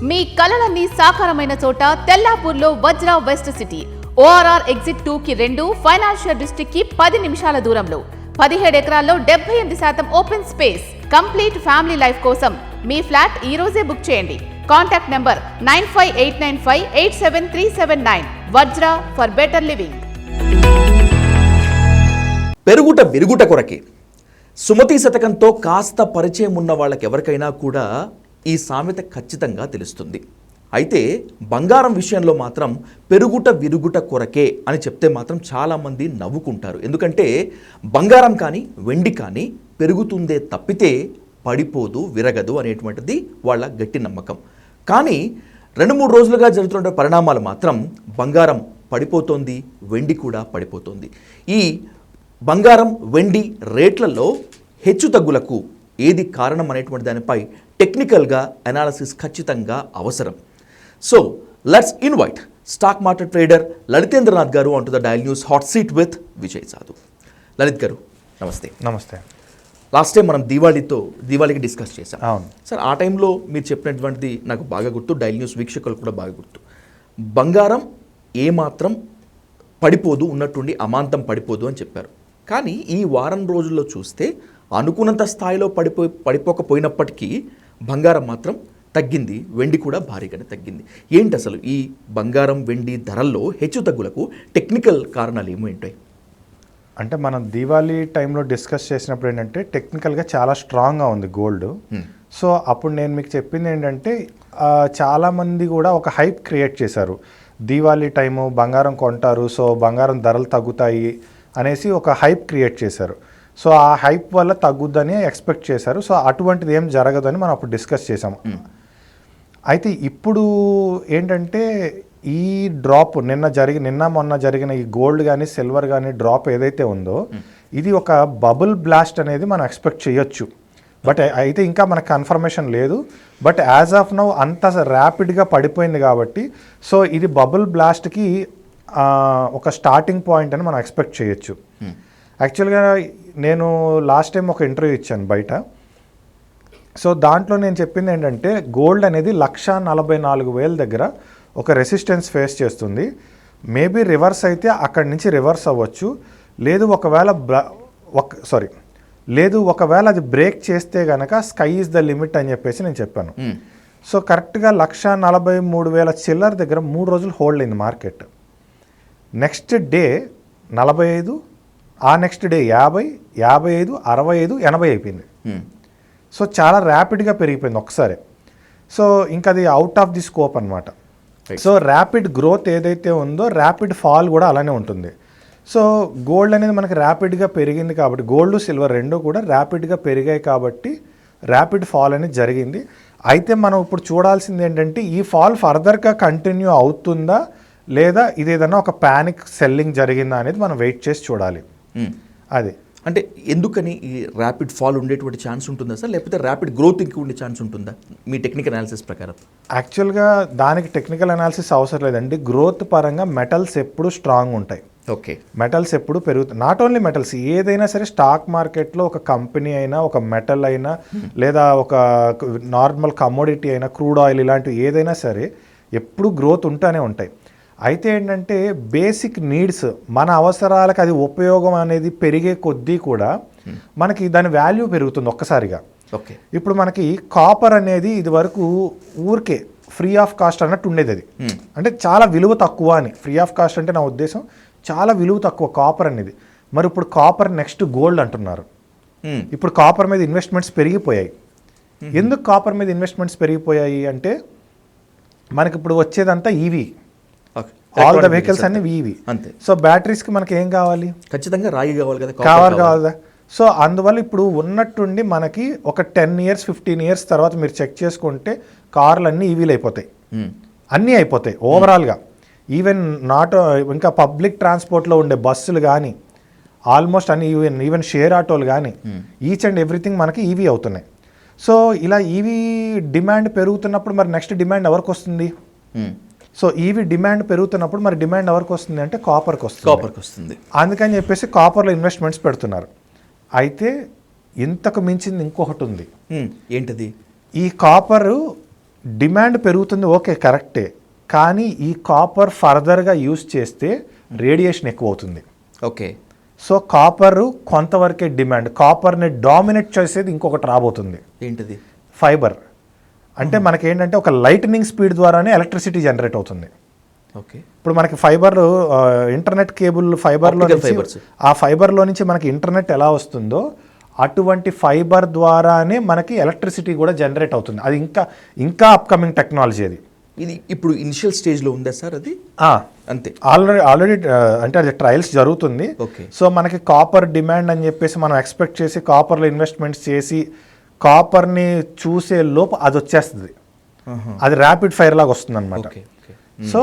మీ కలలన్నీ సాకారమైన చోట తెల్లాపూర్లో వజ్ర west city. ORR exit 2కి 2, ఫైనాన్షియల్ డిస్ట్రిక్ట్ కి 10 నిమిషాల దూరంలో 17 ఎకరాల్లో 78% open space. Complete family life కోసం మీ ఫ్లాట్ ఈ రోజే బుక్ చేయండి. Contact number 9589587379. Vajra for better living. పెరుగుట విరుగుట కొరకే. సుమతి శతకంతో కాస్త పరిచయం ఉన్న వాళ్ళకి ఎవరికైనా కూడా ఈ సామెత ఖచ్చితంగా తెలుస్తుంది. అయితే బంగారం విషయంలో మాత్రం పెరుగుట విరుగుట కొరకే అని చెప్తే మాత్రం చాలామంది నవ్వుకుంటారు. ఎందుకంటే బంగారం కానీ వెండి కానీ పెరుగుతుందే తప్పితే పడిపోదు, విరగదు అనేటువంటిది వాళ్ళ గట్టి నమ్మకం. కానీ 2-3 రోజులుగా జరుగుతున్న పరిణామాలు మాత్రం బంగారం పడిపోతోంది, వెండి కూడా పడిపోతుంది. ఈ బంగారం వెండి రేట్లలో హెచ్చు తగ్గులకు ఏది కారణం అనేటువంటి దానిపై టెక్నికల్గా అనాలిసిస్ ఖచ్చితంగా అవసరం. So let's invite stock market trader Lalithendranath garu on to the dial news hot seat with Vijay Sadhu. Lalith గారు నమస్తే. నమస్తే. లాస్ట్ టైం మనం దీవాళికి డిస్కస్ చేసాం. అవును సార్, ఆ టైంలో మీరు చెప్పినటువంటిది నాకు బాగా గుర్తు, డైల్ న్యూస్ వీక్షకులు కూడా బాగా గుర్తు. బంగారం ఏమాత్రం పడిపోదు, ఉన్నట్టుండి అమాంతం పడిపోదు అని చెప్పారు. కానీ ఈ వారం రోజుల్లో చూస్తే అనుకున్నంత స్థాయిలో పడిపోకపోయినప్పటికీ బంగారం మాత్రం తగ్గింది, వెండి కూడా భారీగానే తగ్గింది. ఏంటి అసలు ఈ బంగారం వెండి ధరల్లో హెచ్చు తగ్గులకు టెక్నికల్ కారణాలు ఏమేంటాయి? అంటే మనం దీవాళీ టైంలో డిస్కస్ చేసినప్పుడు ఏంటంటే టెక్నికల్గా చాలా స్ట్రాంగ్గా ఉంది గోల్డ్. సో అప్పుడు నేను మీకు చెప్పింది ఏంటంటే చాలామంది కూడా ఒక హైప్ క్రియేట్ చేశారు. దీవాళీ టైము బంగారం కొంటారు, సో బంగారం ధరలు తగ్గుతాయి అనేసి ఒక హైప్ క్రియేట్ చేశారు. సో ఆ హైప్ వల్ల తగ్గుద్దని ఎక్స్పెక్ట్ చేశారు. సో అటువంటిది ఏం జరగదని మనం అప్పుడు డిస్కస్ చేసాము. అయితే ఇప్పుడు ఏంటంటే ఈ డ్రాప్ నిన్న మొన్న జరిగిన ఈ గోల్డ్ కానీ సిల్వర్ కానీ డ్రాప్ ఏదైతే ఉందో ఇది ఒక బబుల్ బ్లాస్ట్ అనేది మనం ఎక్స్పెక్ట్ చేయొచ్చు. బట్ అయితే ఇంకా మనకు కన్ఫర్మేషన్ లేదు. బట్ యాజ్ ఆఫ్ నౌ అంత ర్యాపిడ్గా పడిపోయింది కాబట్టి సో ఇది బబుల్ బ్లాస్ట్కి ఒక స్టార్టింగ్ పాయింట్ అని మనం ఎక్స్పెక్ట్ చేయొచ్చు. యాక్చువల్గా నేను లాస్ట్ టైం ఒక ఇంటర్వ్యూ ఇచ్చాను బయట. సో దాంట్లో నేను చెప్పింది ఏంటంటే గోల్డ్ అనేది 1,44,000 దగ్గర ఒక రెసిస్టెన్స్ ఫేస్ చేస్తుంది. మేబీ రివర్స్ అయితే అక్కడి నుంచి రివర్స్ అవ్వచ్చు, లేదు ఒకవేళ అది బ్రేక్ చేస్తే కనుక స్కై ఈజ్ ద లిమిట్ అని చెప్పేసి నేను చెప్పాను. సో కరెక్ట్గా 1,43,000 చిల్లర దగ్గర 3 రోజులు హోల్డ్ అయింది మార్కెట్. నెక్స్ట్ డే 45, ఆ నెక్స్ట్ డే 50, 55, 65, 80 అయిపోయింది. సో చాలా ర్యాపిడ్గా పెరిగిపోయింది ఒకసారి. సో ఇంకా అది అవుట్ ఆఫ్ ది స్కోప్ అనమాట. సో ర్యాపిడ్ గ్రోత్ ఏదైతే ఉందో ర్యాపిడ్ ఫాల్ కూడా అలానే ఉంటుంది. సో గోల్డ్ అనేది మనకి ర్యాపిడ్గా పెరిగింది కాబట్టి, గోల్డ్ సిల్వర్ రెండు కూడా ర్యాపిడ్గా పెరిగాయి కాబట్టి ర్యాపిడ్ ఫాల్ అనేది జరిగింది. అయితే మనం ఇప్పుడు చూడాల్సింది ఏంటంటే ఈ ఫాల్ ఫర్దర్గా కంటిన్యూ అవుతుందా లేదా ఇది ఏదైనా ఒక ప్యానిక్ సెల్లింగ్ జరిగిందా అనేది మనం వెయిట్ చేసి చూడాలి. అది అంటే ఎందుకని ఈ ర్యాపిడ్ ఫాల్ ఉండేటువంటి ఛాన్స్ ఉంటుందా సార్, లేకపోతే ర్యాపిడ్ గ్రోత్ ఇంక ఉండే ఛాన్స్ ఉంటుందా మీ టెక్నికల్ అనాలిసిస్ ప్రకారం? యాక్చువల్గా దానికి టెక్నికల్ అనాలిసిస్ అవసరం లేదండి. గ్రోత్ పరంగా మెటల్స్ ఎప్పుడు స్ట్రాంగ్ ఉంటాయి. ఓకే, మెటల్స్ ఎప్పుడు పెరుగుతాయి. నాట్ ఓన్లీ మెటల్స్, ఏదైనా సరే స్టాక్ మార్కెట్లో ఒక కంపెనీ అయినా, ఒక మెటల్ అయినా, లేదా ఒక నార్మల్ కమోడిటీ అయినా, క్రూడ్ ఆయిల్ ఇలాంటివి ఏదైనా సరే ఎప్పుడు గ్రోత్ ఉంటూనే ఉంటాయి. అయితే ఏంటంటే బేసిక్ నీడ్స్, మన అవసరాలకు అది ఉపయోగం అనేది పెరిగే కొద్దీ కూడా మనకి దాని వాల్యూ పెరుగుతుంది ఒక్కసారిగా. ఓకే, ఇప్పుడు మనకి కాపర్ అనేది ఇది వరకు ఊరికే ఫ్రీ ఆఫ్ కాస్ట్ అన్నట్టు ఉండేది. అది అంటే చాలా విలువ తక్కువ అని. ఫ్రీ ఆఫ్ కాస్ట్ అంటే నా ఉద్దేశం చాలా విలువ తక్కువ కాపర్ అనేది. మరి ఇప్పుడు కాపర్ నెక్స్ట్ గోల్డ్ అంటున్నారు. ఇప్పుడు కాపర్ మీద ఇన్వెస్ట్మెంట్స్ పెరిగిపోయాయి. ఎందుకు కాపర్ మీద ఇన్వెస్ట్మెంట్స్ పెరిగిపోయాయి అంటే మనకి ఇప్పుడు వచ్చేదంతా ఈవీ, ఆల్ ద వెహికల్స్ అన్ని ఈవీ. అంతే. సో బ్యాటరీస్కి మనకి ఏం కావాలి? ఖచ్చితంగా రాగి కావాలి కదా, కావాలి. సో అందువల్ల ఇప్పుడు ఉన్నట్టుండి మనకి ఒక 10 years 15 years తర్వాత మీరు చెక్ చేసుకుంటే కార్లు అన్నీ ఈవీలు అయిపోతాయి, అన్నీ అయిపోతాయి ఓవరాల్గా. ఈవెన్ ఇంకా పబ్లిక్ ట్రాన్స్పోర్ట్లో ఉండే బస్సులు కానీ ఆల్మోస్ట్ అన్ని ఈవెన్ షేర్ ఆటోలు కానీ ఈచ్ అండ్ ఎవ్రీథింగ్ మనకి ఈవీ అవుతున్నాయి. సో ఇలా ఈవీ డిమాండ్ పెరుగుతున్నప్పుడు మరి నెక్స్ట్ డిమాండ్ ఎవరికి వస్తుంది? సో ఈవీ డిమాండ్ పెరుగుతున్నప్పుడు మరి డిమాండ్ ఎవరికి వస్తుంది అంటే కాపర్కి వస్తుంది. అందుకని చెప్పేసి కాపర్లో ఇన్వెస్ట్మెంట్స్ పెడుతున్నారు. అయితే ఇంతకు మించింది ఇంకొకటి ఉంది. ఏంటది? ఈ కాపరు డిమాండ్ పెరుగుతుంది, ఓకే కరెక్టే, కానీ ఈ కాపర్ ఫర్దర్గా యూస్ చేస్తే రేడియేషన్ ఎక్కువ అవుతుంది. ఓకే. సో కాపర్ కొంతవరకే డిమాండ్. కాపర్ని డామినేట్ చేసేది ఇంకొకటి రాబోతుంది. ఏంటిది? ఫైబర్. అంటే మనకేంటంటే ఒక లైట్నింగ్ స్పీడ్ ద్వారానే ఎలక్ట్రిసిటీ జనరేట్ అవుతుంది. ఓకే. ఇప్పుడు మనకి ఫైబర్, ఇంటర్నెట్ కేబుల్ ఫైబర్లో నుంచి, ఆ ఫైబర్లో నుంచి మనకి ఇంటర్నెట్ ఎలా వస్తుందో అటువంటి ఫైబర్ ద్వారానే మనకి ఎలక్ట్రిసిటీ కూడా జనరేట్ అవుతుంది. అది ఇంకా అప్కమింగ్ టెక్నాలజీ. అది ఇది ఇప్పుడు ఇనిషియల్ స్టేజ్లో ఉందా సార్? అది అంతే, ఆల్రెడీ అంటే అది ట్రయల్స్ జరుగుతుంది. ఓకే. సో మనకి కాపర్ డిమాండ్ అని చెప్పేసి మనం ఎక్స్పెక్ట్ చేసి కాపర్లో ఇన్వెస్ట్మెంట్స్ చేసి కాపర్ని చూసే లోపు అది వచ్చేస్తుంది. అది ర్యాపిడ్ ఫైర్ లాగా వస్తుంది అనమాట. సో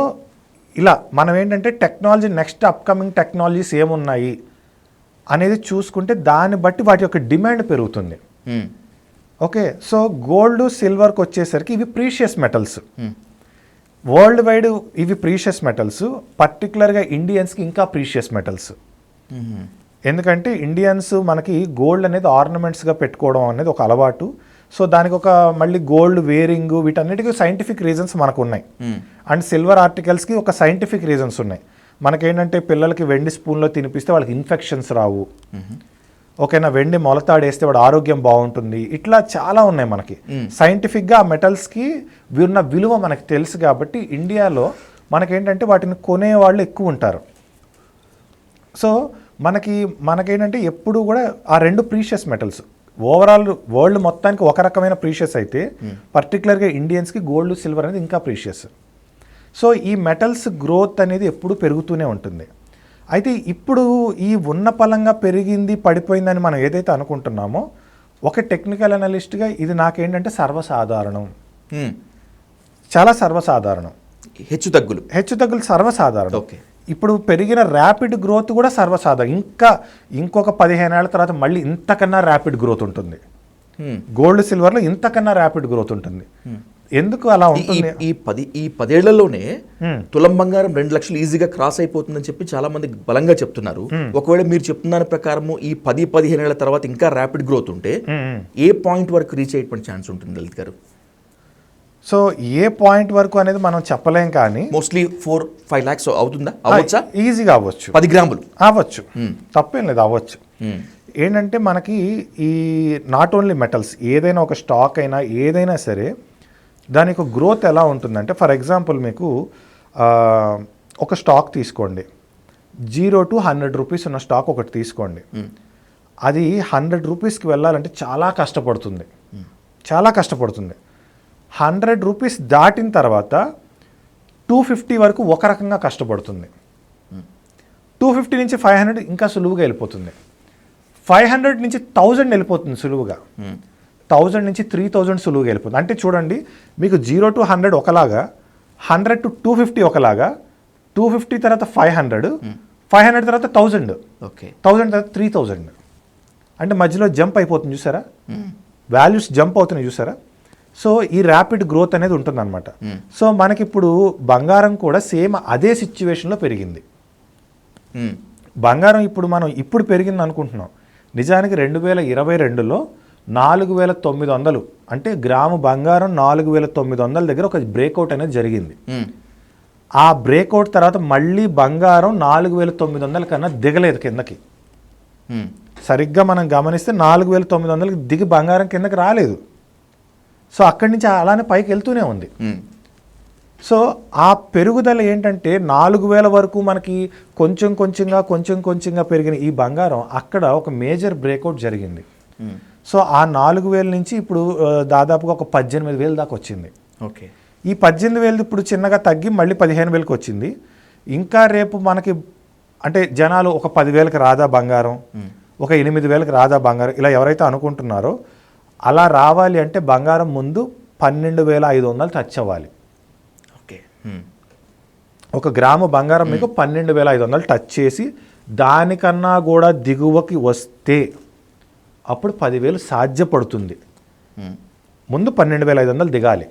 ఇలా మనం ఏంటంటే టెక్నాలజీ, నెక్స్ట్ అప్కమింగ్ టెక్నాలజీస్ ఏమున్నాయి అనేది చూసుకుంటే దాన్ని బట్టి వాటి యొక్క డిమాండ్ పెరుగుతుంది. ఓకే. సో గోల్డ్, సిల్వర్కి వచ్చేసరికి ఇవి ప్రీషియస్ మెటల్స్. వరల్డ్ వైడ్ ఇవి ప్రీషియస్ మెటల్స్. పర్టికులర్గా ఇండియన్స్కి ఇంకా ప్రీషియస్ మెటల్స్. ఎందుకంటే ఇండియన్స్ మనకి గోల్డ్ అనేది ఆర్నమెంట్స్గా పెట్టుకోవడం అనేది ఒక అలవాటు. సో దానికి ఒక మళ్ళీ గోల్డ్ వేరింగ్, వీటన్నిటికీ సైంటిఫిక్ రీజన్స్ మనకు ఉన్నాయి. అండ్ సిల్వర్ ఆర్టికల్స్కి ఒక సైంటిఫిక్ రీజన్స్ ఉన్నాయి. మనకేంటంటే పిల్లలకి వెండి స్పూన్లో తినిపిస్తే వాళ్ళకి ఇన్ఫెక్షన్స్ రావు. ఓకేనా, వెండి మొలతాడేస్తే వాడు ఆరోగ్యం బాగుంటుంది. ఇట్లా చాలా ఉన్నాయి మనకి సైంటిఫిక్గా. ఆ మెటల్స్కి ఉన్న విలువ మనకి తెలుసు కాబట్టి ఇండియాలో మనకేంటంటే వాటిని కొనేవాళ్ళు ఎక్కువ ఉంటారు. సో మనకేంటంటే ఎప్పుడు కూడా ఆ రెండు ప్రీషియస్ మెటల్స్. ఓవరాల్ వరల్డ్ మొత్తానికి ఒక రకమైన ప్రీషియస్ అయితే పర్టికులర్గా ఇండియన్స్కి గోల్డ్, సిల్వర్ అనేది ఇంకా ప్రీషియస్. సో ఈ మెటల్స్ గ్రోత్ అనేది ఎప్పుడు పెరుగుతూనే ఉంటుంది. అయితే ఇప్పుడు ఈ ఉన్న పలంగా పెరిగింది, పడిపోయిందని మనం ఏదైతే అనుకుంటున్నామో, ఒక టెక్నికల్ అనలిస్ట్గా ఇది నాకేంటంటే సర్వసాధారణం, చాలా సర్వసాధారణం. హెచ్చుతగ్గులు సర్వసాధారణం. ఓకే. ఇప్పుడు పెరిగిన ర్యాపిడ్ గ్రోత్ కూడా సర్వసాధారణం. ఇంకొక 15 ఏళ్ల తర్వాత మళ్ళీ ఇంతకన్నా ర్యాపిడ్ గ్రోత్ ఉంటుంది. గోల్డ్, సిల్వర్లో ఇంతకన్నా ర్యాపిడ్ గ్రోత్ ఉంటుంది. ఎందుకు అలా ఉంటుంది? ఈ 10 ఏళ్లలోనే తులం బంగారం 2 లక్షలు ఈజీగా క్రాస్ అయిపోతుందని చెప్పి చాలా మంది బలంగా చెప్తున్నారు. ఒకవేళ మీరు చెప్తున్న దాని ప్రకారము ఈ 10-15 ఏళ్ల తర్వాత ఇంకా ర్యాపిడ్ గ్రోత్ ఉంటే ఏ పాయింట్ వరకు రీచ్ అయ్యే ఛాన్స్ ఉంటుంది లలిత్ గారు? సో ఏ పాయింట్ వరకు అనేది మనం చెప్పలేం, కానీ మోస్ట్లీ 4-5 lakhs అవుతుందా? అవ్వచ్చా? ఈజీగా అవ్వచ్చు. 10 గ్రాములు అవ్వచ్చు, తప్పేం లేదు, అవ్వచ్చు. ఏంటంటే మనకి ఈ నాట్ ఓన్లీ మెటల్స్, ఏదైనా ఒక స్టాక్ అయినా ఏదైనా సరే దానికి గ్రోత్ ఎలా ఉంటుందంటే, ఫర్ ఎగ్జాంపుల్ మీకు ఒక స్టాక్ తీసుకోండి, 0 to 100 రూపీస్ ఉన్న స్టాక్ ఒకటి తీసుకోండి. అది 100 రూపీస్కి వెళ్ళాలంటే చాలా కష్టపడుతుంది. 100 రూపీస్ దాటిన తర్వాత 250 వరకు ఒక రకంగా కష్టపడుతుంది. 250 నుంచి 500 ఇంకా సులువుగా వెళ్ళిపోతుంది. 500 నుంచి 1000 వెళ్ళిపోతుంది సులువుగా. 1000 నుంచి 3000 సులువుగా వెళ్ళిపోతుంది. అంటే చూడండి, మీకు 0 to 100 ఒకలాగా, 100 to 250 ఒకలాగా, 250 తర్వాత 500, 500 తర్వాత 1000, 1000 తర్వాత 3000. అంటే మధ్యలో జంప్ అయిపోతుంది చూసారా, వాల్యూస్ జంప్ అవుతున్నాయి చూసారా. సో ఈ ర్యాపిడ్ గ్రోత్ అనేది ఉంటుందన్నమాట. సో మనకిప్పుడు బంగారం కూడా సేమ్ అదే సిచ్యువేషన్లో పెరిగింది. బంగారం ఇప్పుడు పెరిగింది అనుకుంటున్నాం. నిజానికి 2022లో 4900, అంటే గ్రాము బంగారం 4900 దగ్గర ఒక బ్రేక్అవుట్ అనేది జరిగింది. ఆ బ్రేక్అవుట్ తర్వాత మళ్ళీ బంగారం 4900 కన్నా దిగలేదు కిందకి. సరిగ్గా మనం గమనిస్తే 4900 దిగి బంగారం కిందకి రాలేదు. సో అక్కడి నుంచి అలానే పైకి వెళ్తూనే ఉంది. సో ఆ పెరుగుదల ఏంటంటే 4000 వరకు మనకి కొంచెం కొంచెంగా పెరిగిన ఈ బంగారం అక్కడ ఒక మేజర్ బ్రేక్అవుట్ జరిగింది. సో ఆ 4000 నుంచి ఇప్పుడు దాదాపుగా ఒక 18000 దాకా వచ్చింది. ఓకే. ఈ 18000 ఇప్పుడు చిన్నగా తగ్గి మళ్ళీ 15000కి వచ్చింది. ఇంకా రేపు మనకి అంటే జనాలు ఒక 10,000కి రాదా బంగారం, ఒక 8,000కి రాదా బంగారం, ఇలా ఎవరైతే అనుకుంటున్నారో అలా రావాలి అంటే బంగారం ముందు 12,500 టచ్ అవ్వాలి. ఓకే. ఒక గ్రాము బంగారం మీకు 12,500 టచ్ చేసి దానికన్నా కూడా దిగువకి వస్తే అప్పుడు 10,000 సాధ్యపడుతుంది. ముందు 12,500 దిగాలి.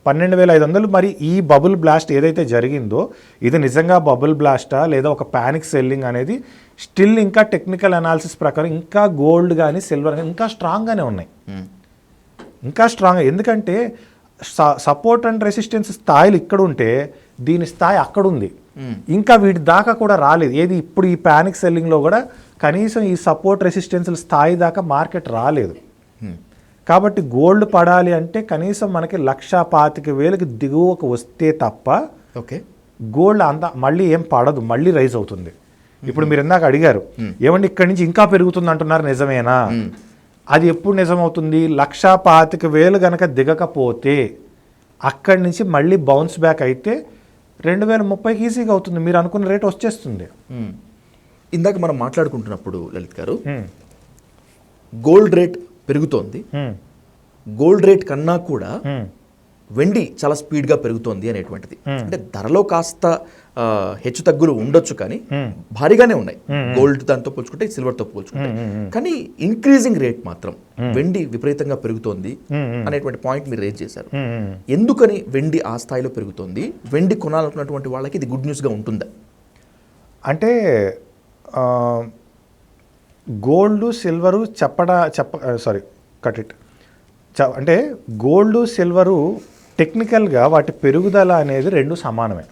12,500 మరి ఈ బబుల్ బ్లాస్ట్ ఏదైతే జరిగిందో ఇది నిజంగా బబుల్ బ్లాస్టా లేదా ఒక ప్యానిక్ సెల్లింగ్ అనేది స్టిల్ ఇంకా టెక్నికల్ అనాలిసిస్ ప్రకారం ఇంకా గోల్డ్ కానీ సిల్వర్ కానీ ఇంకా స్ట్రాంగ్గానే ఉన్నాయి. ఇంకా స్ట్రాంగ్. ఎందుకంటే సపోర్ట్ అండ్ రెసిస్టెన్స్ స్థాయిలు ఇక్కడ ఉంటే దీని స్థాయి అక్కడ ఉంది. ఇంకా వీటి దాకా కూడా రాలేదు. ఏది ఇప్పుడు ఈ ప్యానిక్ సెల్లింగ్లో కూడా కనీసం ఈ సపోర్ట్ రెసిస్టెన్స్ల స్థాయి దాకా మార్కెట్ రాలేదు. కాబట్టి గోల్డ్ పడాలి అంటే కనీసం మనకి 1,25,000కి దిగువకు వస్తే తప్ప ఓకే గోల్డ్ అంత మళ్ళీ ఏం పడదు, మళ్ళీ రైజ్ అవుతుంది. ఇప్పుడు మీరు ఇందాక అడిగారు ఏమండి ఇక్కడి నుంచి ఇంకా పెరుగుతుంది అంటున్నారు, నిజమేనా? అది ఎప్పుడు నిజమవుతుంది? 1,25,000 కనుక దిగకపోతే అక్కడి నుంచి మళ్ళీ బౌన్స్ బ్యాక్ అయితే 2030కి ఈజీగా అవుతుంది. మీరు అనుకున్న రేట్ వచ్చేస్తుంది. ఇందాక మనం మాట్లాడుకుంటున్నప్పుడు లలిత్ గారు గోల్డ్ రేట్ పెరుగుతోంది, గోల్డ్ రేట్ కన్నా కూడా వెండి చాలా స్పీడ్గా పెరుగుతోంది అనేటువంటిది. అంటే ధరలో కాస్త హెచ్చు తగ్గులు ఉండొచ్చు కానీ భారీగానే ఉన్నాయి గోల్డ్ దాంతో పోల్చుకుంటే సిల్వర్తో పోల్చుకుంటే. కానీ ఇంక్రీజింగ్ రేట్ మాత్రం వెండి విపరీతంగా పెరుగుతోంది అనేటువంటి పాయింట్ మీరు రేజ్ చేశారు. ఎందుకని వెండి ఆ స్థాయిలో పెరుగుతోంది? వెండి కొనాలనుకున్నటువంటి వాళ్ళకి ఇది గుడ్ న్యూస్గా ఉంటుందా? అంటే గోల్డ్ సిల్వరు అంటే గోల్డ్ సిల్వరు టెక్నికల్గా వాటి పెరుగుదల అనేది రెండు సమానమే.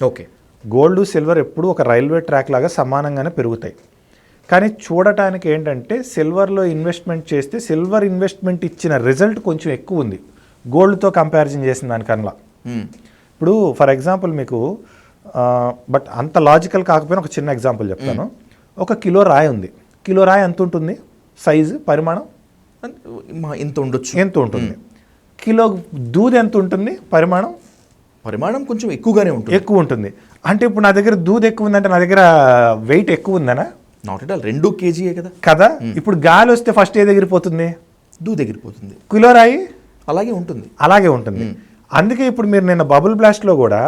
ఓకే, గోల్డ్ సిల్వర్ ఎప్పుడు ఒక రైల్వే ట్రాక్ లాగా సమానంగానే పెరుగుతాయి. కానీ చూడటానికి ఏంటంటే సిల్వర్లో ఇన్వెస్ట్మెంట్ చేస్తే సిల్వర్ ఇన్వెస్ట్మెంట్ ఇచ్చిన రిజల్ట్ కొంచెం ఎక్కువ ఉంది గోల్డ్తో కంపారిజన్ చేసిన దానికన్నా. ఇప్పుడు ఫర్ ఎగ్జాంపుల్ మీకు బట్ అంత లాజికల్ కాకపోయినా ఒక చిన్న ఎగ్జాంపుల్ చెప్తాను. ఒక కిలో రాయి ఉంది. కిలో రాయి ఎంత ఉంటుంది సైజు, పరిమాణం? ఎంత ఉండొచ్చు, ఎంత ఉంటుంది? కిలో దూద్ ఎంత ఉంటుంది పరిమాణం? పరిమాణం కొంచెం ఎక్కువగానే ఉంటుంది. ఎక్కువ ఉంటుంది. అంటే ఇప్పుడు నా దగ్గర దూద్ ఎక్కువ ఉందంటే నా దగ్గర వెయిట్ ఎక్కువ ఉందనా? నాట్ ఎట్ ఆల్, 2 kg కదా. ఇప్పుడు గాలి వస్తే ఫస్ట్ ఏ ఎగిరిపోతుంది? దూద్ ఎగిరిపోతుంది. కిలో రాయి అలాగే ఉంటుంది. అందుకే ఇప్పుడు మీరు నిన్న బబుల్ బ్లాస్ట్లో కూడా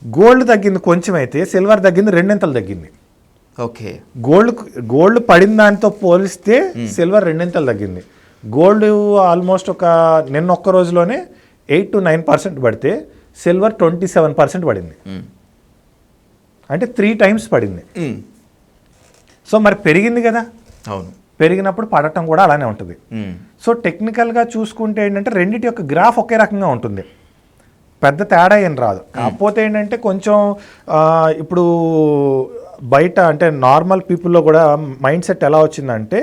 గోల్డ్ తగ్గింది కొంచెం, అయితే సిల్వర్ తగ్గింది 2 ఇంతలు తగ్గింది. ఓకే, గోల్డ్ పడిన దానితో పోలిస్తే సిల్వర్ 2 ఇంతలు తగ్గింది. గోల్డ్ ఆల్మోస్ట్ నిన్న ఒక్క రోజులోనే 8 to 9% పడితే సిల్వర్ 27% పడింది. అంటే 3 times పడింది. సో మరి పెరిగింది కదా. అవును, పెరిగినప్పుడు పడటం కూడా అలానే ఉంటుంది. సో టెక్నికల్గా చూసుకుంటే ఏంటంటే రెండింటి యొక్క గ్రాఫ్ ఒకే రకంగా ఉంటుంది, పెద్ద తేడా ఏం రాదు. కాకపోతే ఏంటంటే కొంచెం ఇప్పుడు బయట అంటే నార్మల్ పీపుల్లో కూడా మైండ్ సెట్ ఎలా వచ్చిందంటే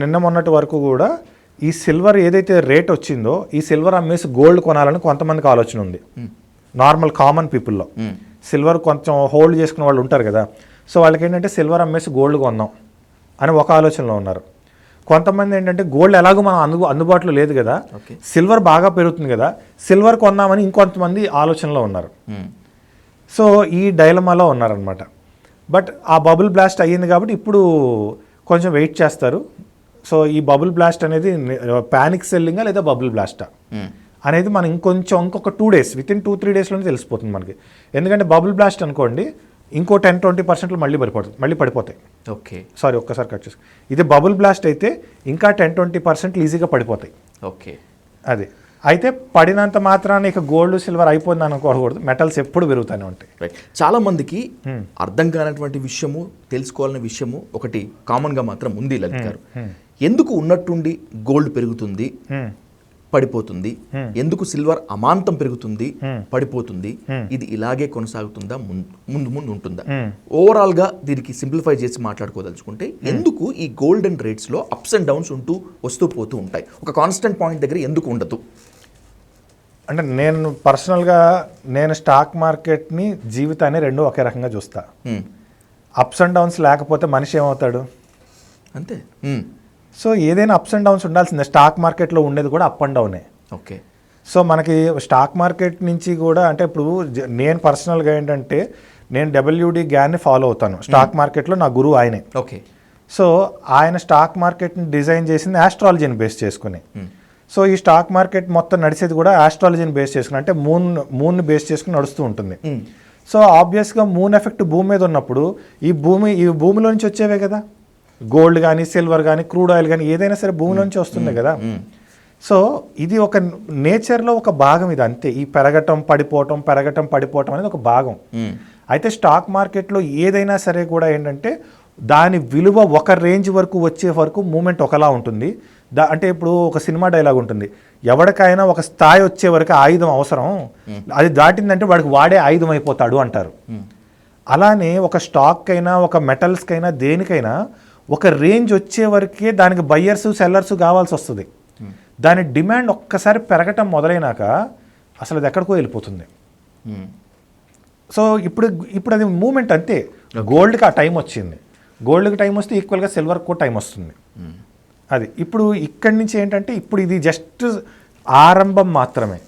నిన్న మొన్నటి వరకు కూడా ఈ సిల్వర్ ఏదైతే రేట్ వచ్చిందో ఈ సిల్వర్ అమ్మేసి గోల్డ్ కొనాలని కొంతమందికి ఆలోచన ఉంది. నార్మల్ కామన్ పీపుల్లో సిల్వర్ కొంచెం హోల్డ్ చేసుకునే వాళ్ళు ఉంటారు కదా. సో వాళ్ళకి ఏంటంటే సిల్వర్ అమ్మేసి గోల్డ్ కొందాం అని ఒక ఆలోచనలో ఉన్నారు. కొంతమంది ఏంటంటే గోల్డ్ ఎలాగో మనం అందుబాటులో లేదు కదా, సిల్వర్ బాగా పెరుగుతుంది కదా, సిల్వర్ కొందామని ఇంకొంతమంది ఆలోచనలో ఉన్నారు. సో ఈ డైలమాలో ఉన్నారనమాట. బట్ ఆ బబుల్ బ్లాస్ట్ అయ్యింది కాబట్టి ఇప్పుడు కొంచెం వెయిట్ చేస్తారు. సో ఈ బబుల్ బ్లాస్ట్ అనేది ప్యానిక్ సెల్లింగా లేదా బబుల్ బ్లాస్టా అనేది మనం ఇంకొక 2 days వితిన్ 2-3 daysలోనే తెలిసిపోతుంది మనకి. ఎందుకంటే బబుల్ బ్లాస్ట్ అనుకోండి ఇంకో 10-20% మళ్ళీ పడిపోతాయి. ఓకే, సారీ ఒక్కసారి కట్ చేసి, ఇది బబుల్ బ్లాస్ట్ అయితే ఇంకా 10-20% ఈజీగా పడిపోతాయి. ఓకే, అది అయితే పడినంత మాత్రాన ఇక గోల్డ్ సిల్వర్ అయిపోయింది అనుకోకూడదు, మెటల్స్ ఎప్పుడు పెరుగుతూనే ఉంటాయి. రైట్. చాలా మందికి అర్థం కానటువంటి విషయము, తెలుసుకోవాలనే విషయము ఒకటి కామన్గా మాత్రం ఉంది లలిత్ గారు. ఎందుకు ఉన్నట్టుండి గోల్డ్ పెరుగుతుంది, పడిపోతుంది? ఎందుకు సిల్వర్ అమాంతం పెరుగుతుంది, పడిపోతుంది? ఇది ఇలాగే కొనసాగుతుందా, ముందు ఉంటుందా? ఓవరాల్ గా దీనికి సింప్లిఫై చేసి మాట్లాడుకోదలుచుకుంటే ఎందుకు ఈ గోల్డెన్ రేట్స్ లో అప్స్ అండ్ డౌన్స్ వస్తూ పోతూ ఉంటాయి? ఒక కాన్స్టెంట్ పాయింట్ దగ్గర ఎందుకు ఉండదు? అంటే నేను పర్సనల్గా స్టాక్ మార్కెట్ని జీవితాన్ని రెండు ఒకే రకంగా చూస్తా. అప్స్ అండ్ డౌన్స్ లేకపోతే మనిషి ఏమవుతాడు? అంతే. సో ఏదైనా అప్స్ అండ్ డౌన్స్ ఉండాల్సిందే. స్టాక్ మార్కెట్లో ఉండేది కూడా అప్ అండ్ డౌనే. ఓకే. సో మనకి స్టాక్ మార్కెట్ నుంచి కూడా అంటే ఇప్పుడు నేను పర్సనల్గా ఏంటంటే నేను WD గ్యాన్ని ఫాలో అవుతాను. స్టాక్ మార్కెట్లో నా గురువు ఆయనే. ఓకే. సో ఆయన స్టాక్ మార్కెట్ని డిజైన్ చేసింది ఆస్ట్రాలజీని బేస్ చేసుకుని. సో ఈ స్టాక్ మార్కెట్ మొత్తం నడిచేది కూడా ఆస్ట్రాలజీని బేస్ చేసుకుని, అంటే మూన్ బేస్ చేసుకుని నడుస్తూ ఉంటుంది. సో ఆబ్వియస్గా మూన్ ఎఫెక్ట్ భూమి మీద ఉన్నప్పుడు ఈ భూమిలో నుంచి వచ్చేవే కదా, గోల్డ్ కానీ సిల్వర్ కానీ క్రూడ్ ఆయిల్ కానీ ఏదైనా సరే భూమిలో నుంచి వస్తుంది కదా. సో ఇది ఒక నేచర్లో ఒక భాగం, ఇది అంతే. ఈ పెరగటం పడిపోవటం అనేది ఒక భాగం. అయితే స్టాక్ మార్కెట్లో ఏదైనా సరే కూడా ఏంటంటే దాని విలువ ఒక రేంజ్ వరకు వచ్చే వరకు మూమెంట్ ఒకలా ఉంటుంది. అంటే ఇప్పుడు ఒక సినిమా డైలాగ్ ఉంటుంది, ఎవరికైనా ఒక స్థాయి వచ్చే వరకు ఆయుధం అవసరం, అది దాటిందంటే వాడికి వాడే ఆయుధం అయిపోతాడు అంటారు. అలానే ఒక స్టాక్ అయినా ఒక మెటల్స్కైనా దేనికైనా ఒక రేంజ్ వచ్చే వరకే దానికి బయ్యర్స్ సెల్లర్స్ కావాల్సి వస్తుంది. దాని డిమాండ్ ఒక్కసారి పెరగటం మొదలైనాక అసలు అది ఎక్కడికో వెళ్ళిపోతుంది. సో ఇప్పుడు అది మూమెంట్ అంతే. గోల్డ్కి ఆ టైం వచ్చింది, గోల్డ్కి టైం వస్తే ఈక్వల్గా సిల్వర్కి కూడా టైం వస్తుంది. అది ఇప్పుడు ఇక్కడి నుంచి ఏంటంటే ఇప్పుడు ఇది జస్ట్ ఆరంభం మాత్రమే.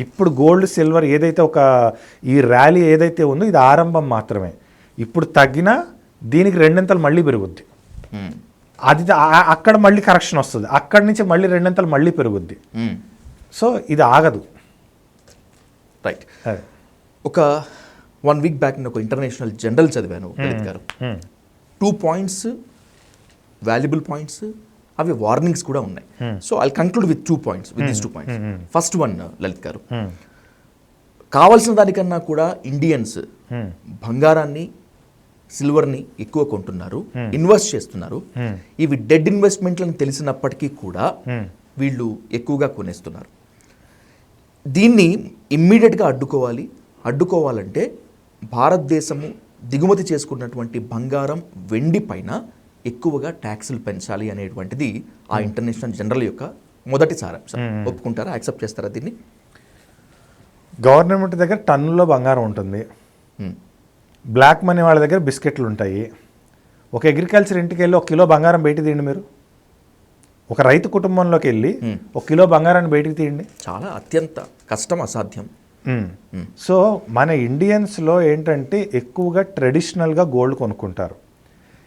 ఇప్పుడు గోల్డ్ సిల్వర్ ఏదైతే ఒక ఈ ర్యాలీ ఏదైతే ఉందో ఇది ఆరంభం మాత్రమే. ఇప్పుడు తగ్గినా దీనికి రెండింతలు మళ్ళీ పెరుగుద్ది. అది అక్కడ మళ్ళీ కరెక్షన్ వస్తుంది, అక్కడి నుంచి మళ్ళీ రెండింతలు మళ్ళీ పెరుగుద్ది. సో ఇది ఆగదు. రైట్. ఒక 1 వీక్ బ్యాక్ నేను ఒక ఇంటర్నేషనల్ జర్నల్ చదివాను లలిత్ గారు. 2 పాయింట్స్ వాల్యుబుల్ పాయింట్స్, అవి వార్నింగ్స్ కూడా ఉన్నాయి. So I conclude with 2 points, with this 2 points. First one Lalit గారు, కావాల్సిన దానికన్నా కూడా ఇండియన్స్ బంగారాన్ని సిల్వర్ని ఎక్కువ కొంటున్నారు, ఇన్వెస్ట్ చేస్తున్నారు. ఇవి డెడ్ ఇన్వెస్ట్మెంట్లను తెలిసినప్పటికీ కూడా వీళ్ళు ఎక్కువగా కొనేస్తున్నారు. దీన్ని ఇమ్మీడియట్గా అడ్డుకోవాలంటే భారతదేశము దిగుమతి చేసుకున్నటువంటి బంగారం, వెండి పైన ఎక్కువగా ట్యాక్సులు పెంచాలి అనేటువంటిది ఆ ఇంటర్నేషనల్ జనరల్ యొక్క మొదటి సారాంశం. ఒప్పుకుంటారా, యాక్సెప్ట్ చేస్తారా దీన్ని? గవర్నమెంట్ దగ్గర టన్నుల్లో బంగారం ఉంటుంది, బ్లాక్ మనీ వాళ్ళ దగ్గర బిస్కెట్లు ఉంటాయి. ఒక అగ్రికల్చర్ ఇంటికి వెళ్ళి 1 కిలో బంగారం బయటికి తీయండి మీరు. ఒక రైతు కుటుంబంలోకి వెళ్ళి 1 కిలో బంగారాన్ని బయటికి తీయండి. చాలా అత్యంత కష్టం, అసాధ్యం. సో మన ఇండియన్స్లో ఏంటంటే ఎక్కువగా ట్రెడిషనల్గా గోల్డ్ కొనుక్కుంటారు.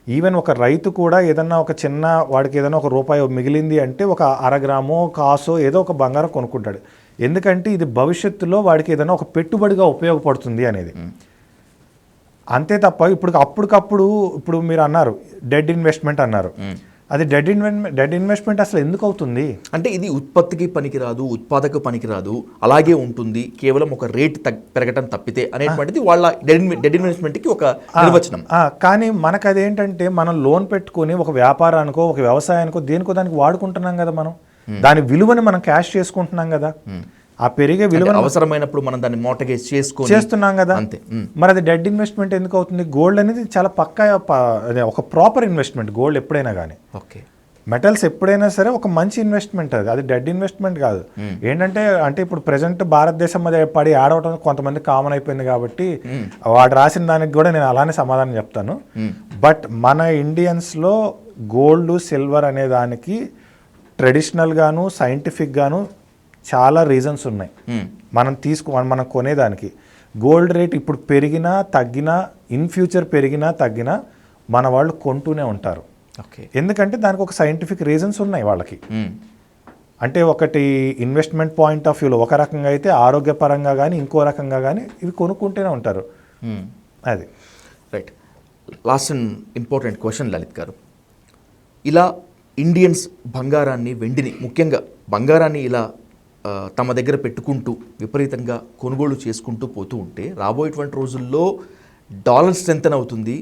ఈవెన్ ఒక రైతు కూడా ఏదన్నా ఒక చిన్న వాడికి ఏదైనా ₹1 మిగిలింది అంటే ఒక 1/2 గ్రామో కాసో ఏదో ఒక బంగారం కొనుక్కుంటాడు. ఎందుకంటే ఇది భవిష్యత్తులో వాడికి ఏదైనా ఒక పెట్టుబడిగా ఉపయోగపడుతుంది అనేది. అంతే తప్ప అప్పటికప్పుడు ఇప్పుడు మీరు అన్నారు డెడ్ ఇన్వెస్ట్మెంట్ అన్నారు. అది డెడ్ ఇన్వెస్ట్మెంట్ అసలు ఎందుకు అవుతుంది అంటే ఇది ఉత్పత్తికి పనికిరాదు, ఉత్పాదక పనికిరాదు, అలాగే ఉంటుంది, కేవలం ఒక రేట్ పెరగటం తప్పితే అనేటువంటిది వాళ్ళ డెడ్ ఇన్వెస్ట్మెంట్కి ఒక నిర్వచనం. కానీ మనకు అదేంటంటే మనం లోన్ పెట్టుకొని ఒక వ్యాపారానికో ఒక వ్యవసాయానికో దేనికో దానికి వాడుకుంటున్నాం కదా, మనం దాని విలువని మనం క్యాష్ చేసుకుంటున్నాం కదా. ఆ పెరిగే విలువ అవసరమైనప్పుడు మనం దాన్ని మోటగేజ్ చేస్తున్నాం కదా. అంతే. మరి అది డెడ్ ఇన్వెస్ట్మెంట్ ఎందుకు అవుతుంది? గోల్డ్ అనేది చాలా పక్కా ఒక ప్రాపర్ ఇన్వెస్ట్మెంట్. గోల్డ్ ఎప్పుడైనా కానీ, ఓకే, మెటల్స్ ఎప్పుడైనా సరే ఒక మంచి ఇన్వెస్ట్మెంట్. అది డెడ్ ఇన్వెస్ట్మెంట్ కాదు. ఏంటంటే ఇప్పుడు ప్రెసెంట్ భారతదేశం మీద పడి ఆడవటం కొంతమంది కామన్ అయిపోయింది కాబట్టి వాడు రాసిన దానికి కూడా నేను అలానే సమాధానం చెప్తాను. బట్ మన ఇండియన్స్లో గోల్డ్ సిల్వర్ అనే దానికి ట్రెడిషనల్ గాను సైంటిఫిక్ గాను చాలా రీజన్స్ ఉన్నాయి. మనం కొనేదానికి గోల్డ్ రేట్ ఇప్పుడు పెరిగినా తగ్గినా, ఇన్ ఫ్యూచర్ పెరిగినా తగ్గినా మన వాళ్ళు కొంటూనే ఉంటారు. ఎందుకంటే దానికి ఒక సైంటిఫిక్ రీజన్స్ ఉన్నాయి వాళ్ళకి. అంటే ఒకటి ఇన్వెస్ట్మెంట్ పాయింట్ ఆఫ్ వ్యూలో ఒక రకంగా అయితే, ఆరోగ్యపరంగా కానీ ఇంకో రకంగా కానీ ఇవి కొనుక్కుంటూనే ఉంటారు. అది right. Last and important question Lalit గారు, ఇలా ఇండియన్స్ బంగారాన్ని, వెండిని, ముఖ్యంగా బంగారాన్ని ఇలా తమ దగ్గర పెట్టుకుంటూ విపరీతంగా కొనుగోలు చేసుకుంటూ పోతూ ఉంటే రాబోయేటువంటి రోజుల్లో డాలర్ స్ట్రెంథెన్ అవుతుంది,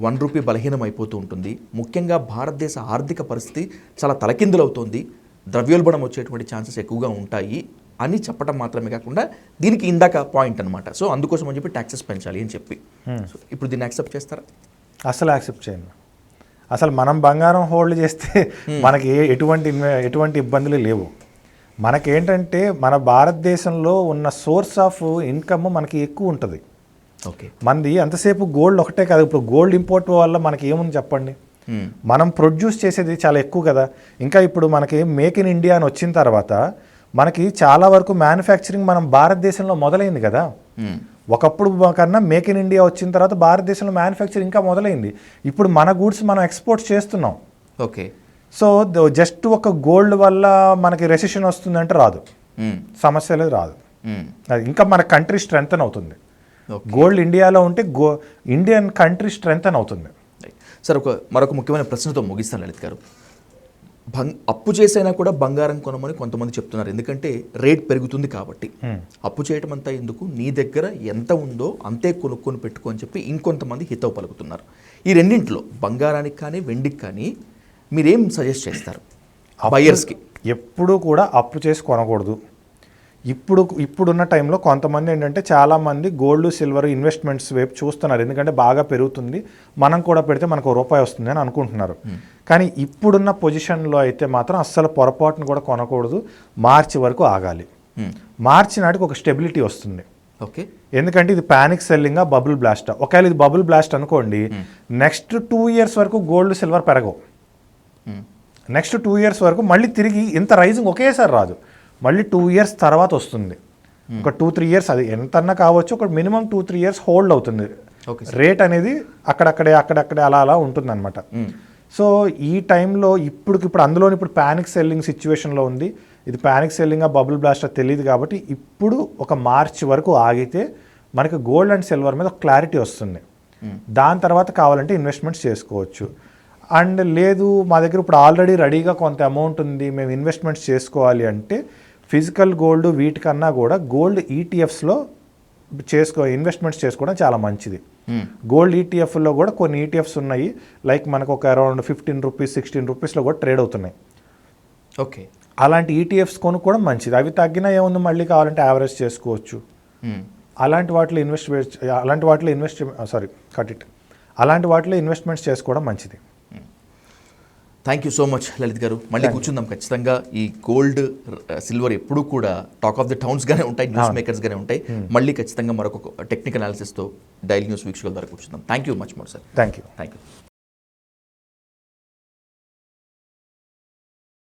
₹1 బలహీనం అయిపోతూ ఉంటుంది. ముఖ్యంగా భారతదేశ ఆర్థిక పరిస్థితి చాలా తలకిందులవుతోంది, ద్రవ్యోల్బణం వచ్చేటువంటి ఛాన్సెస్ ఎక్కువగా ఉంటాయి అని చెప్పడం మాత్రమే కాకుండా దీనికి ఇందాక పాయింట్ అనమాట. సో అందుకోసం అని చెప్పి ట్యాక్సెస్ పెంచాలి అని చెప్పి, సో ఇప్పుడు దీన్ని యాక్సెప్ట్ చేస్తారా? అసలు యాక్సెప్ట్ చేయను. అసలు మనం బంగారం హోల్డ్ చేస్తే మనకి ఎటువంటి ఇబ్బందులు లేవు. మనకేంటంటే మన భారతదేశంలో ఉన్న సోర్స్ ఆఫ్ ఇన్కమ్ మనకి ఎక్కువ ఉంటుంది. ఓకే, మనది ఎంతసేపు గోల్డ్ ఒకటే కాదు. ఇప్పుడు గోల్డ్ ఇంపోర్ట్ వల్ల మనకి ఏముంది చెప్పండి, మనం ప్రొడ్యూస్ చేసేది చాలా ఎక్కువ కదా. ఇంకా ఇప్పుడు మనకి మేక్ ఇన్ ఇండియా అని వచ్చిన తర్వాత మనకి చాలా వరకు మ్యానుఫ్యాక్చరింగ్ మనం భారతదేశంలో మొదలైంది కదా. ఒకప్పుడు కన్నా మేక్ ఇన్ ఇండియా వచ్చిన తర్వాత భారతదేశంలో మ్యానుఫ్యాక్చరింగ్ ఇంకా మొదలైంది. ఇప్పుడు మన గూడ్స్ మనం ఎక్స్పోర్ట్ చేస్తున్నాం. ఓకే, సో జస్ట్ ఒక గోల్డ్ వల్ల మనకి రెసిషన్ వస్తుందంటే రాదు, సమస్య లేదు, రాదు. అది ఇంకా మన కంట్రీ స్ట్రెంగ్తన్ అవుతుంది. గోల్డ్ ఇండియాలో ఉంటే ఇండియన్ కంట్రీ స్ట్రెంగ్తన్ అవుతుంది. సార్, మరొక ముఖ్యమైన ప్రశ్నతో ముగిస్తాను లలిత్ గారు. అప్పు చేసైనా కూడా బంగారం కొనమని కొంతమంది చెప్తున్నారు, ఎందుకంటే రేట్ పెరుగుతుంది కాబట్టి. అప్పు చేయటం అంతా ఎందుకు, నీ దగ్గర ఎంత ఉందో అంతే కొనుక్కొని పెట్టుకో అని చెప్పి ఇంకొంతమంది హితవు పలుకుతున్నారు. ఈ రెండింటిలో బంగారానికి కానీ వెండికి కానీ మీరేం సజెస్ట్ చేస్తారు? బయర్స్కి ఎప్పుడు కూడా అప్పు చేసి కొనకూడదు. ఇప్పుడున్న టైంలో కొంతమంది ఏంటంటే చాలామంది గోల్డ్ సిల్వర్ ఇన్వెస్ట్మెంట్స్ వైపు చూస్తున్నారు, ఎందుకంటే బాగా పెరుగుతుంది, మనం కూడా పెడితే మనకు ₹1 వస్తుంది అని అనుకుంటున్నారు. కానీ ఇప్పుడున్న పొజిషన్లో అయితే మాత్రం అస్సలు పొరపాటును కూడా కొనకూడదు. మార్చి వరకు ఆగాలి. మార్చి నాటికి ఒక స్టెబిలిటీ వస్తుంది. ఓకే, ఎందుకంటే ఇది ప్యానిక్ సెల్లింగా బబుల్ బ్లాస్టా? ఒకవేళ ఇది బబుల్ బ్లాస్ట్ అనుకోండి, నెక్స్ట్ 2 years వరకు గోల్డ్ సిల్వర్ పెరగవు. నెక్స్ట్ 2 years వరకు మళ్ళీ తిరిగి ఇంత రైజింగ్ ఒకేసారి రాదు, మళ్ళీ 2 years తర్వాత వస్తుంది. ఒక 2-3 years, అది ఎంతన్నా కావచ్చు, ఒక మినిమం 2-3 years హోల్డ్ అవుతుంది రేట్ అనేది. అక్కడక్కడే అలా ఉంటుంది అనమాట. సో ఈ టైంలో ఇప్పుడు అందులో ఇప్పుడు ప్యానిక్ సెల్లింగ్ సిచ్యువేషన్లో ఉంది. ఇది ప్యానిక్ సెల్లింగ్ బబుల్ బ్లాస్ట్ తెలియదు కాబట్టి ఇప్పుడు ఒక మార్చి వరకు ఆగితే మనకి గోల్డ్ అండ్ సిల్వర్ మీద క్లారిటీ వస్తుంది. దాని తర్వాత కావాలంటే ఇన్వెస్ట్మెంట్స్ చేసుకోవచ్చు. అండ్ లేదు మా దగ్గర ఇప్పుడు ఆల్రెడీ రెడీగా కొంత అమౌంట్ ఉంది, మేము ఇన్వెస్ట్మెంట్స్ చేసుకోవాలి అంటే ఫిజికల్ గోల్డ్ వీటికన్నా కూడా గోల్డ్ ఈటీఎఫ్స్లో ఇన్వెస్ట్మెంట్స్ చేసుకోవడం చాలా మంచిది. గోల్డ్ ఈటీఎఫ్లో కూడా కొన్ని ఈటీఎఫ్స్ ఉన్నాయి, లైక్ మనకు ఒక అరౌండ్ ₹15, ₹16లో కూడా ట్రేడ్ అవుతున్నాయి. ఓకే, అలాంటి ఈటీఎఫ్స్ కొనుక్కోవడం మంచిది. అవి తగ్గినా ఏముంది, మళ్ళీ కావాలంటే యావరేజ్ చేసుకోవచ్చు. అలాంటి వాటిలో ఇన్వెస్ట్మెంట్స్ చేసుకోవడం మంచిది. Thank you so much Lalit గారు. మళ్ళీ కూర్చుందాం ఖచ్చితంగా. ఈ గోల్డ్ సిల్వర్ ఎప్పుడూ కూడా టాక్ ఆఫ్ ది టౌన్స్గానే ఉంటాయి, న్యూస్ మేకర్స్గానే ఉంటాయి. మళ్ళీ ఖచ్చితంగా మరొక టెక్నికల్ అనాలిసిస్తో డైలీ న్యూస్ వీక్షకుల ద్వారా కూర్చుందాం. Thank you much more sir. Thank you.